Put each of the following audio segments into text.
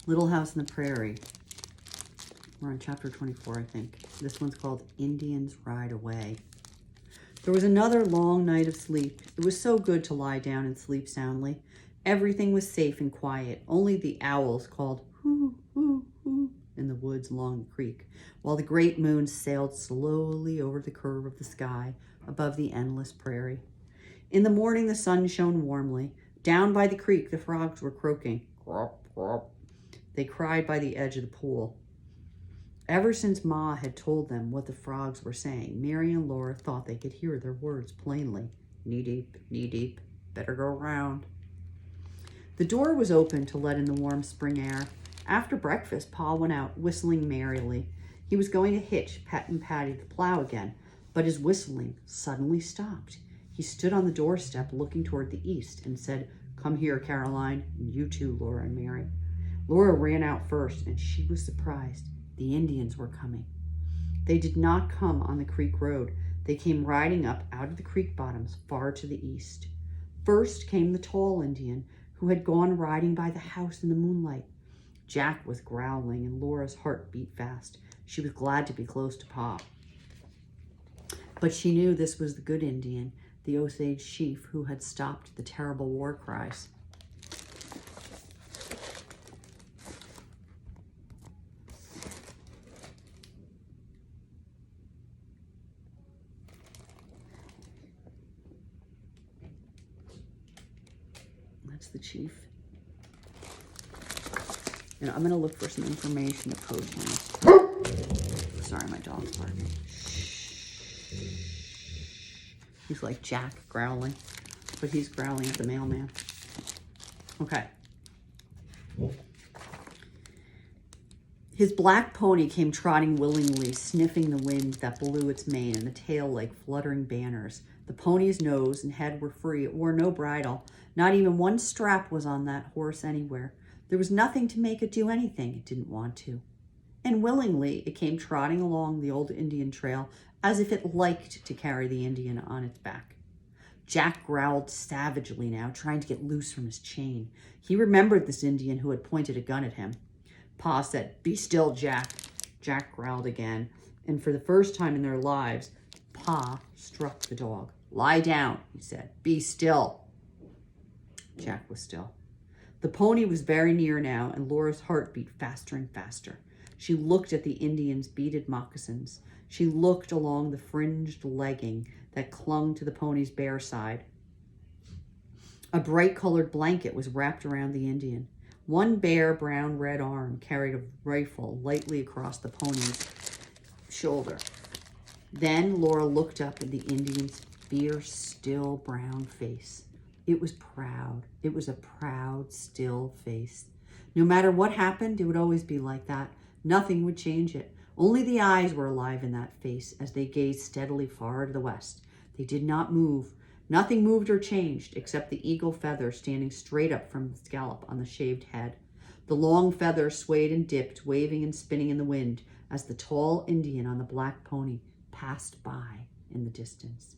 Little House on the Prairie. We're on chapter 24, I think. This one's called Indians Ride Away. There was another long night of sleep. It was so good to lie down and sleep soundly. Everything was safe and quiet. Only the owls called hoo, hoo, hoo in the woods along the creek, while the great moon sailed slowly over the curve of the sky above the endless prairie. In the morning, the sun shone warmly. Down by the creek, the frogs were croaking. Crop, crop. They cried by the edge of the pool. Ever since Ma had told them what the frogs were saying, Mary and Laura thought they could hear their words plainly. Knee deep, better go round. The door was open to let in the warm spring air. After breakfast, Pa went out, whistling merrily. He was going to hitch Pet and Patty the plow again, but his whistling suddenly stopped. He stood on the doorstep looking toward the east and said, "Come here, Caroline, and you too, Laura and Mary." Laura ran out first, and she was surprised. The Indians were coming. They did not come on the creek road. They came riding up out of the creek bottoms far to the east. First came the tall Indian, who had gone riding by the house in the moonlight. Jack was growling, and Laura's heart beat fast. She was glad to be close to Pa. But she knew this was the good Indian, the Osage chief who had stopped the terrible war cries. That's the chief. And I'm going to look for some information to post me. Sorry, my dog's barking. He's like Jack growling, but he's growling at the mailman. Okay. His black pony came trotting willingly, sniffing the wind that blew its mane and the tail like fluttering banners. The pony's nose and head were free. It wore no bridle. Not even one strap was on that horse anywhere. There was nothing to make it do anything it didn't want to. And willingly, it came trotting along the old Indian trail as if it liked to carry the Indian on its back. Jack growled savagely now, trying to get loose from his chain. He remembered this Indian who had pointed a gun at him. Pa said, "Be still, Jack." Jack growled again, and for the first time in their lives, Pa struck the dog. "Lie down," he said. "Be still." Jack was still. The pony was very near now, and Laura's heart beat faster and faster. She looked at the Indian's beaded moccasins. She looked along the fringed legging that clung to the pony's bare side. A bright-colored blanket was wrapped around the Indian. One bare brown-red arm carried a rifle lightly across the pony's shoulder. Then Laura looked up at the Indian's fierce, still brown face. It was proud. It was a proud, still face. No matter what happened, it would always be like that. Nothing would change it. Only the eyes were alive in that face as they gazed steadily far to the west. They did not move. Nothing moved or changed except the eagle feather standing straight up from the scalp on the shaved head. The long feather swayed and dipped, waving and spinning in the wind as the tall Indian on the black pony passed by in the distance.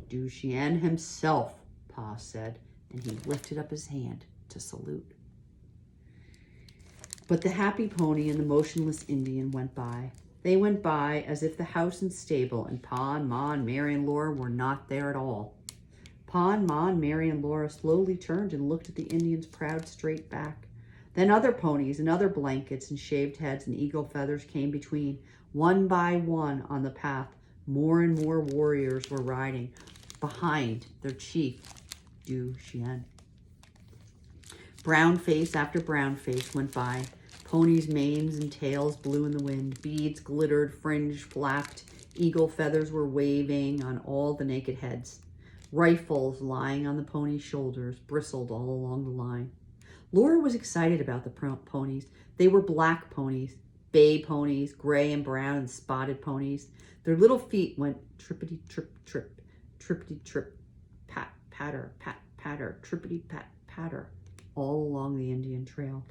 "Duchenne himself," Pa said, and he lifted up his hand to salute. But the happy pony and the motionless Indian went by. They went by as if the house and stable and Pa and Ma and Mary and Laura were not there at all. Pa and Ma and Mary and Laura slowly turned and looked at the Indian's proud straight back. Then other ponies and other blankets and shaved heads and eagle feathers came between. One by one on the path, more and more warriors were riding behind their chief, Duchenne. Brown face after brown face went by. Ponies' manes and tails blew in the wind. Beads glittered, fringe flapped. Eagle feathers were waving on all the naked heads. Rifles lying on the ponies' shoulders bristled all along the line. Laura was excited about the ponies. They were black ponies, bay ponies, gray and brown and spotted ponies. Their little feet went trippity-trip, trippity-trip, pat, patter, pat, patter, trippity, pat, patter, all along the Indian trail.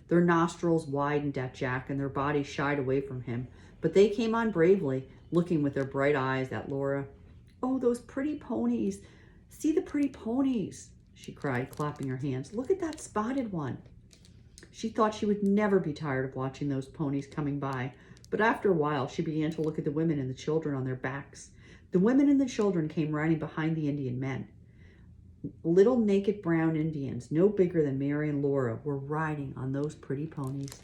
Their nostrils widened at Jack and their bodies shied away from him, but they came on bravely, looking with their bright eyes at Laura. "Oh, those pretty ponies. See the pretty ponies," she cried, clapping her hands. "Look at that spotted one." She thought she would never be tired of watching those ponies coming by, but after a while she began to look at the women and the children on their backs. The women and the children came riding behind the Indian men. Little naked brown Indians, no bigger than Mary and Laura, were riding on those pretty ponies.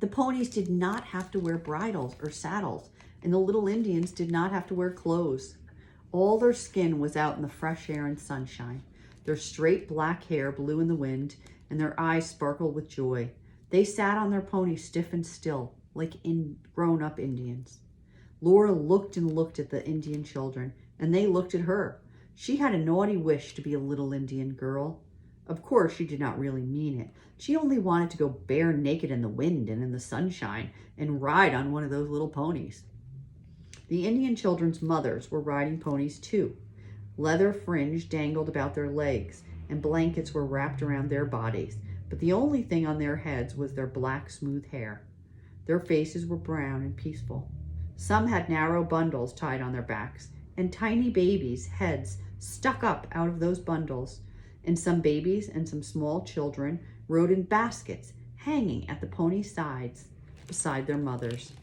The ponies did not have to wear bridles or saddles, and the little Indians did not have to wear clothes. All their skin was out in the fresh air and sunshine. Their straight black hair blew in the wind, and their eyes sparkled with joy. They sat on their ponies stiff and still, like grown-up Indians. Laura looked and looked at the Indian children, and they looked at her. She had a naughty wish to be a little Indian girl. Of course, she did not really mean it. She only wanted to go bare naked in the wind and in the sunshine and ride on one of those little ponies. The Indian children's mothers were riding ponies too. Leather fringe dangled about their legs, and blankets were wrapped around their bodies, but the only thing on their heads was their black, smooth hair. Their faces were brown and peaceful. Some had narrow bundles tied on their backs, and tiny babies' heads stuck up out of those bundles. And some babies and some small children rode in baskets, hanging at the pony's sides beside their mothers.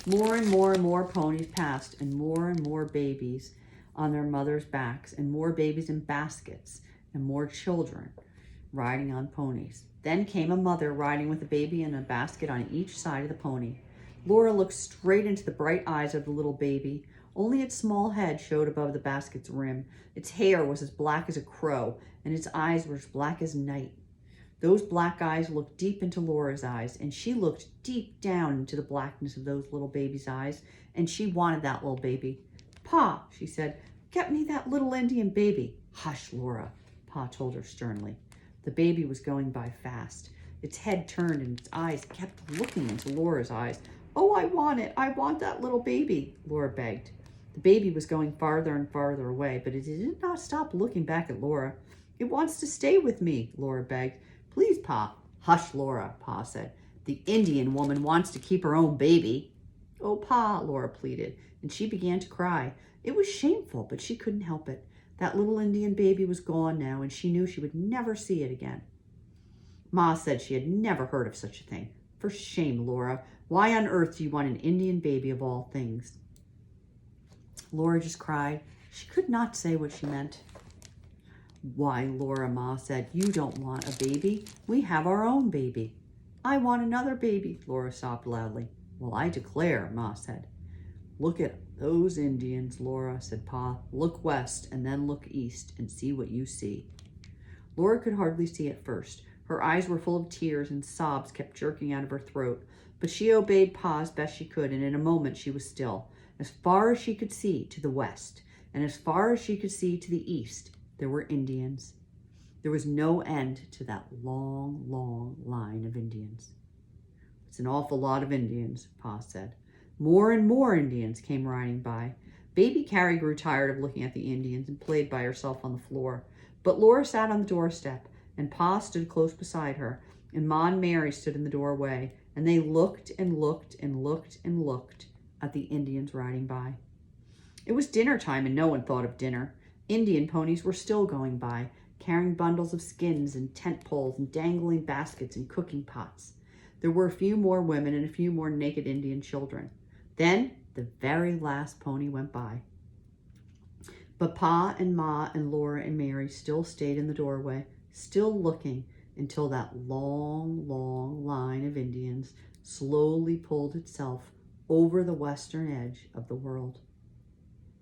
More and more ponies passed, and more babies on their mothers' backs, and more babies in baskets, and more children riding on ponies. Then came a mother riding with a baby and a basket on each side of the pony. Laura looked straight into the bright eyes of the little baby. Only its small head showed above the basket's rim. Its hair was as black as a crow, and its eyes were as black as night. Those black eyes looked deep into Laura's eyes, and she looked deep down into the blackness of those little baby's eyes, and she wanted that little baby. "Pa," she said, "get me that little Indian baby." "Hush, Laura," Pa told her sternly. The baby was going by fast. Its head turned and its eyes kept looking into Laura's eyes. "Oh, I want it. I want that little baby," Laura begged. The baby was going farther and farther away, but it did not stop looking back at Laura. "It wants to stay with me," Laura begged. "Please, Pa." "Hush, Laura," Pa said. "The Indian woman wants to keep her own baby." "Oh, Pa," Laura pleaded, and she began to cry. It was shameful, but she couldn't help it. That little Indian baby was gone now, and she knew she would never see it again. Ma said she had never heard of such a thing. "For shame, Laura. Why on earth do you want an Indian baby of all things?" Laura just cried. She could not say what she meant. "Why, Laura," Ma said, "you don't want a baby. We have our own baby." "I want another baby," Laura sobbed loudly. "Well, I declare," Ma said. "Look at those Indians, Laura," said Pa. "Look west and then look east and see what you see." Laura could hardly see at first. Her eyes were full of tears and sobs kept jerking out of her throat. But she obeyed Pa as best she could, and in a moment she was still. As far as she could see to the west, and as far as she could see to the east, there were Indians. There was no end to that long, long line of Indians. "It's an awful lot of Indians," Pa said. More and more Indians came riding by. Baby Carrie grew tired of looking at the Indians and played by herself on the floor. But Laura sat on the doorstep, and Pa stood close beside her, and Ma and Mary stood in the doorway, and they looked and looked and looked and looked at the Indians riding by. It was dinner time, and no one thought of dinner. Indian ponies were still going by, carrying bundles of skins and tent poles and dangling baskets and cooking pots. There were a few more women and a few more naked Indian children. Then the very last pony went by. But Pa and Ma and Laura and Mary still stayed in the doorway, still looking until that long, long line of Indians slowly pulled itself over the western edge of the world.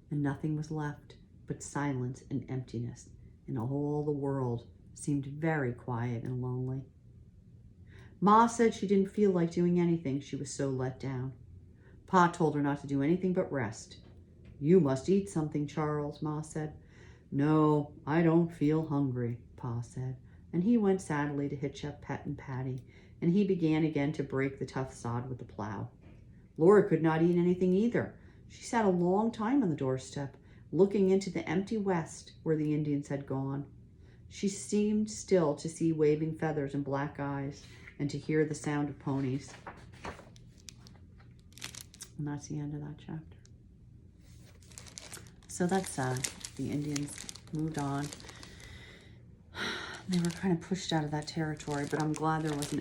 And nothing was left but silence and emptiness, and all the world seemed very quiet and lonely. Ma said she didn't feel like doing anything, she was so let down. Pa told her not to do anything but rest. "You must eat something, Charles," Ma said. "No, I don't feel hungry," Pa said, and he went sadly to hitch up Pet and Patty, and he began again to break the tough sod with the plow. Laura could not eat anything either. She sat a long time on the doorstep, looking into the empty west where the Indians had gone. She seemed still to see waving feathers and black eyes, and to hear the sound of ponies. And that's the end of that chapter. So that's sad. The Indians moved on. They were kind of pushed out of that territory, but I'm glad there wasn't